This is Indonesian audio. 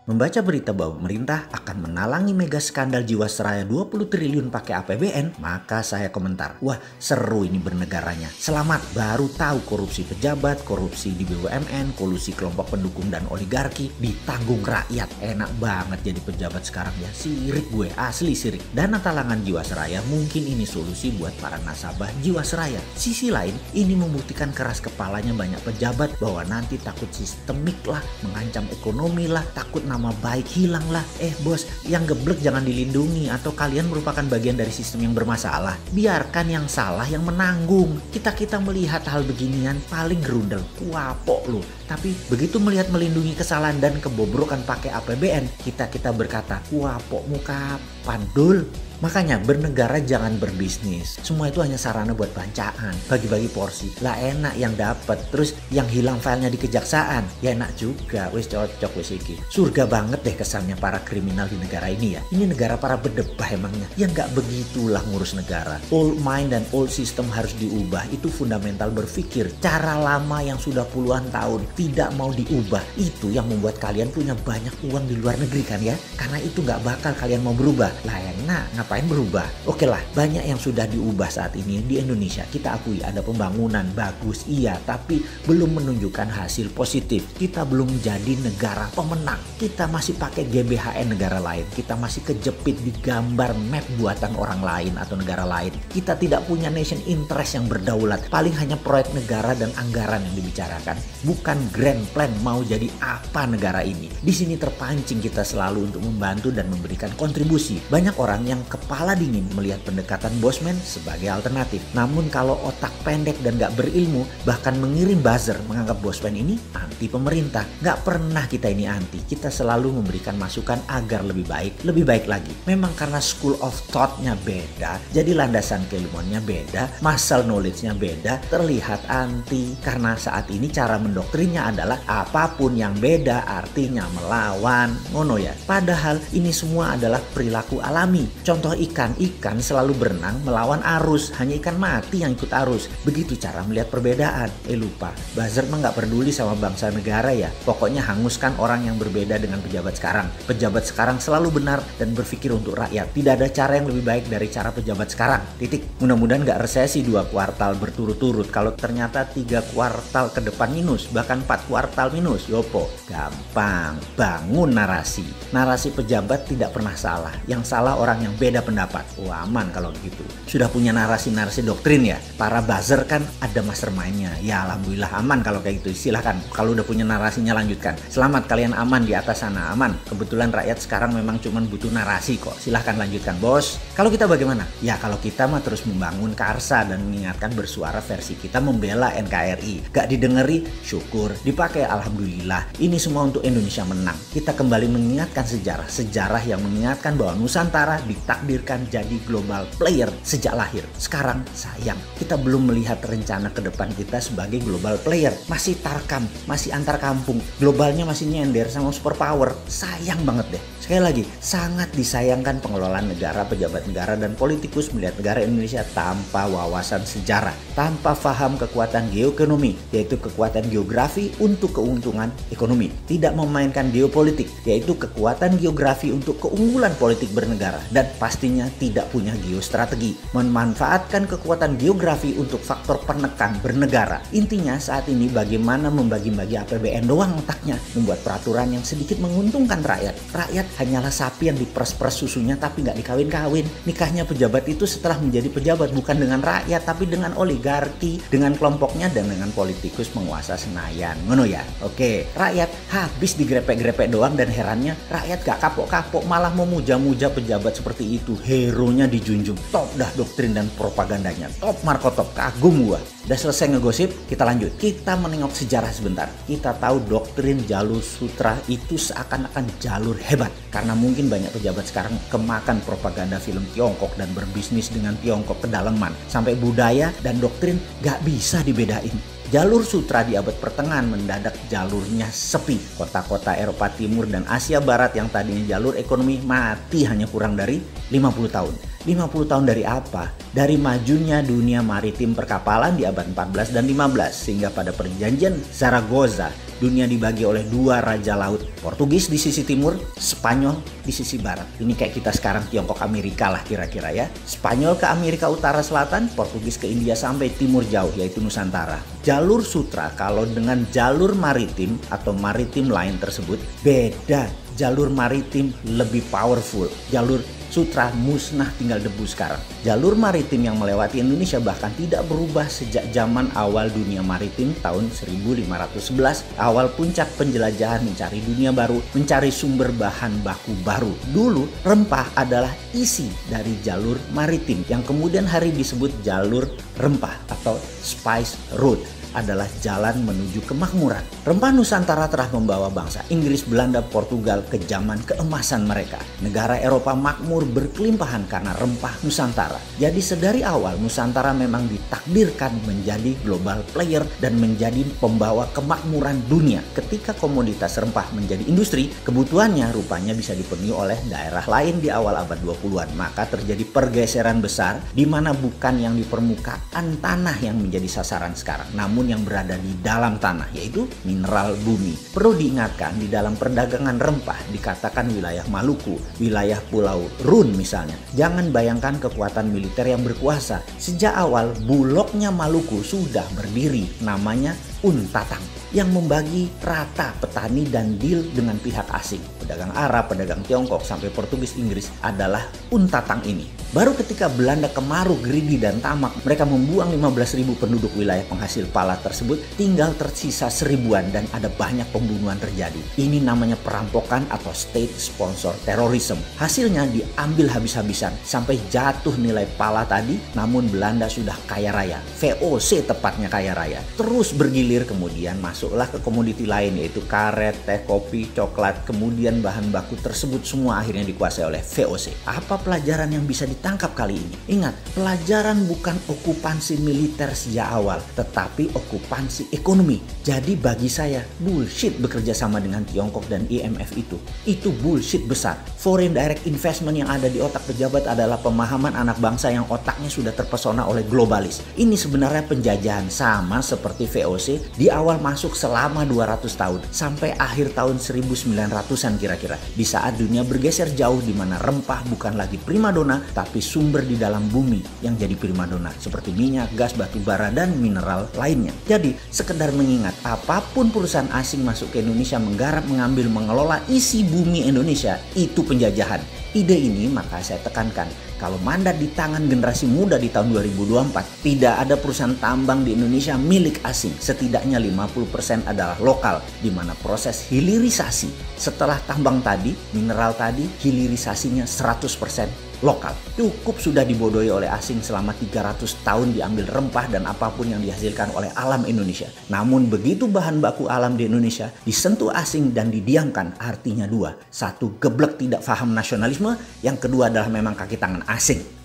Membaca berita bahwa pemerintah akan menalangi mega skandal Jiwasraya 20 triliun pakai APBN, maka saya komentar, wah seru ini bernegaranya. Selamat, baru tahu korupsi pejabat, korupsi di BUMN, kolusi kelompok pendukung dan oligarki ditanggung rakyat. Enak banget jadi pejabat sekarang ya, sirik gue, asli sirik. Dana talangan Jiwasraya mungkin ini solusi buat para nasabah Jiwasraya. Sisi lain, ini membuktikan keras kepalanya banyak pejabat bahwa nanti takut sistemik lah, mengancam ekonomi lah, takut nama baik hilang lah. Bos, yang geblek jangan dilindungi atau kalian merupakan bagian dari sistem yang bermasalah. Biarkan yang salah yang menanggung. Kita melihat hal beginian paling gerundel, kuapok lu. Tapi begitu melihat melindungi kesalahan dan kebobrokan pakai APBN, kita berkata, kuapok muka pandul. Makanya bernegara jangan berbisnis. Semua itu hanya sarana buat bancaan, bagi-bagi porsi. Lah enak yang dapat, terus yang hilang filenya di kejaksaan. Ya enak juga, wis cocok wis iki. Surga banget deh kesannya para kriminal di negara ini ya. Ini negara para berdebah emangnya. Ya nggak begitulah ngurus negara. Old mind dan old system harus diubah. Itu fundamental berpikir. Cara lama yang sudah puluhan tahun tidak mau diubah. Itu yang membuat kalian punya banyak uang di luar negeri kan ya. Karena itu nggak bakal kalian mau berubah. Lah enak, ngapain berubah? Oke lah, banyak yang sudah diubah saat ini di Indonesia. Kita akui ada pembangunan bagus, iya, tapi belum menunjukkan hasil positif. Kita belum jadi negara pemenang. Kita masih pakai GBHN negara lain. Kita masih kejepit di gambar map buatan orang lain atau negara lain. Kita tidak punya nation interest yang berdaulat. Paling hanya proyek negara dan anggaran yang dibicarakan. Bukan grand plan mau jadi apa negara ini. Di sini terpancing kita selalu untuk membantu dan memberikan kontribusi. Banyak orang yang kepala dingin melihat pendekatan bosman sebagai alternatif. Namun kalau otak pendek dan gak berilmu, bahkan mengirim buzzer menganggap bosman ini anti pemerintah. Gak pernah kita ini anti. Kita selalu memberikan masukan agar lebih baik lagi. Memang karena school of thought-nya beda, jadi landasan keilmuannya beda, muscle knowledge-nya beda, terlihat anti. Karena saat ini cara mendoktrinnya adalah apapun yang beda artinya melawan. Ngono ya. Padahal ini semua adalah perilaku alami. Contoh ikan selalu berenang melawan arus. Hanya ikan mati yang ikut arus. Begitu cara melihat perbedaan. Lupa, buzzer mah gak peduli sama bangsa negara ya. Pokoknya hanguskan orang yang berbeda dengan pejabat sekarang. Pejabat sekarang selalu benar dan berpikir untuk rakyat. Tidak ada cara yang lebih baik dari cara pejabat sekarang. Titik. Mudah-mudahan gak resesi 2 kuartal berturut-turut. Kalau ternyata 3 kuartal ke depan minus, bahkan 4 kuartal minus, yopo. Gampang. Bangun narasi. Narasi pejabat tidak pernah salah. Yang salah orang yang beda pendapat. Aman kalau begitu. Sudah punya narasi-narasi doktrin ya. Para buzzer kan ada mastermind-nya. Ya alhamdulillah aman kalau kayak gitu. Silahkan. Kalau udah punya narasinya lanjutkan. Selamat kalian aman di atas sana. Aman. Kebetulan rakyat sekarang memang cuma butuh narasi kok. Silahkan lanjutkan bos. Kalau kita bagaimana? Ya kalau kita mah terus membangun karsa dan mengingatkan bersuara versi kita membela NKRI. Gak didengeri, syukur. Dipakai alhamdulillah. Ini semua untuk Indonesia menang. Kita kembali mengingatkan sejarah. Sejarah yang mengingatkan bahwa Nusantara ditakdirkan jadi global player sejak lahir. Sekarang sayang, kita belum melihat rencana ke depan kita sebagai global player. Masih tarkam, masih antar kampung. Globalnya masih nyender sama superpower. Sayang banget deh. Sekali lagi, sangat disayangkan pengelolaan negara, pejabat negara, dan politikus melihat negara Indonesia tanpa wawasan sejarah. Tanpa paham kekuatan geoekonomi, yaitu kekuatan geografi untuk keuntungan ekonomi. Tidak memainkan geopolitik, yaitu kekuatan geografi untuk keunggulan politik bernegara. Dan pastinya tidak punya geostrategi. Memanfaatkan kekuatan geografi untuk faktor penekan bernegara. Intinya saat ini bagaimana membagi-bagi APBN doang otaknya. Membuat peraturan yang sedikit menguntungkan rakyat. Rakyat hanyalah sapi yang diperes-peres susunya tapi nggak dikawin-kawin. Nikahnya pejabat itu setelah menjadi pejabat bukan dengan rakyat tapi dengan oligarki, dengan kelompoknya dan dengan politikus penguasa Senayan. Ngono ya? Oke, rakyat habis digrepek-grepek doang dan herannya rakyat gak kapok-kapok malah memuja-muja pejabat seperti itu. Hero-nya dijunjung. Top dah doktrin dan propagandanya. Top Marco Top. Kagum gua. Udah selesai ngegosip, kita lanjut. Kita menengok sejarah sebentar. Kita tahu doktrin jalur sutra itu seakan-akan jalur hebat. Karena mungkin banyak pejabat sekarang kemakan propaganda film Tiongkok dan berbisnis dengan Tiongkok kedalaman. Sampai budaya dan doktrin gak bisa dibedain. Jalur sutra di abad pertengahan mendadak jalurnya sepi. Kota-kota Eropa Timur dan Asia Barat yang tadinya jalur ekonomi mati hanya kurang dari 50 tahun. 50 tahun dari apa? Dari majunya dunia maritim perkapalan di abad 14 dan 15 sehingga pada perjanjian Zaragoza dunia dibagi oleh dua raja laut, Portugis di sisi timur, Spanyol di sisi barat. Ini kayak kita sekarang Tiongkok Amerika lah kira-kira ya. Spanyol ke Amerika Utara Selatan, Portugis ke India sampai timur jauh yaitu Nusantara. Jalur sutra kalau dengan jalur maritim atau maritim line tersebut beda. Jalur maritim lebih powerful. Jalur sutra musnah tinggal debu sekarang. Jalur maritim yang melewati Indonesia bahkan tidak berubah sejak zaman awal dunia maritim tahun 1511. Awal puncak penjelajahan mencari dunia baru, mencari sumber bahan baku baru. Dulu rempah adalah isi dari jalur maritim yang kemudian hari disebut jalur rempah atau spice route. Adalah jalan menuju kemakmuran. Rempah Nusantara telah membawa bangsa Inggris, Belanda, Portugal ke zaman keemasan mereka. Negara Eropa makmur berkelimpahan karena rempah Nusantara. Jadi sedari awal Nusantara memang ditakdirkan menjadi global player dan menjadi pembawa kemakmuran dunia. Ketika komoditas rempah menjadi industri, kebutuhannya rupanya bisa dipenuhi oleh daerah lain di awal abad 20-an. Maka terjadi pergeseran besar di mana bukan yang di permukaan tanah yang menjadi sasaran sekarang, namun yang berada di dalam tanah, yaitu mineral bumi. Perlu diingatkan, di dalam perdagangan rempah dikatakan wilayah Maluku, wilayah Pulau Run misalnya. Jangan bayangkan kekuatan militer yang berkuasa. Sejak awal bulognya Maluku sudah berdiri, namanya Untatang, yang membagi rata petani dan deal dengan pihak asing. Pedagang Arab, pedagang Tiongkok, sampai Portugis, Inggris adalah Untatang ini. Baru ketika Belanda kemaru, greedy dan tamak, mereka membuang 15.000 penduduk wilayah penghasil pala tersebut, tinggal tersisa 1000-an dan ada banyak pembunuhan terjadi. Ini namanya perampokan atau state sponsor terrorism. Hasilnya diambil habis-habisan sampai jatuh nilai pala tadi, namun Belanda sudah kaya raya. VOC tepatnya kaya raya. Terus bergilir, kemudian masuklah ke komoditi lain yaitu karet, teh, kopi, coklat, kemudian bahan baku tersebut semua akhirnya dikuasai oleh VOC. Apa pelajaran yang bisa ditangkap kali ini? Ingat, pelajaran bukan okupansi militer sejak awal, tetapi okupansi ekonomi. Jadi bagi saya, bullshit bekerja sama dengan Tiongkok dan IMF itu. Itu bullshit besar. Foreign direct investment yang ada di otak pejabat adalah pemahaman anak bangsa yang otaknya sudah terpesona oleh globalis. Ini sebenarnya penjajahan sama seperti VOC di awal masuk selama 200 tahun sampai akhir tahun 1900-an kira-kira. Di saat dunia bergeser jauh di mana rempah bukan lagi primadona tapi sumber di dalam bumi yang jadi primadona seperti minyak, gas, batu bara dan mineral lainnya. Jadi sekedar mengingat, apapun perusahaan asing masuk ke Indonesia menggarap, mengambil, mengelola isi bumi Indonesia, itu penjajahan. Ide ini maka saya tekankan, kalau mandat di tangan generasi muda di tahun 2024, tidak ada perusahaan tambang di Indonesia milik asing. Setidaknya 50% adalah lokal, di mana proses hilirisasi setelah tambang tadi, mineral tadi, hilirisasinya 100% lokal. Cukup sudah dibodohi oleh asing selama 300 tahun diambil rempah dan apapun yang dihasilkan oleh alam Indonesia. Namun begitu bahan baku alam di Indonesia disentuh asing dan didiamkan, artinya dua. Satu, geblek tidak paham nasionalisme. Yang kedua adalah memang kaki tangan asing.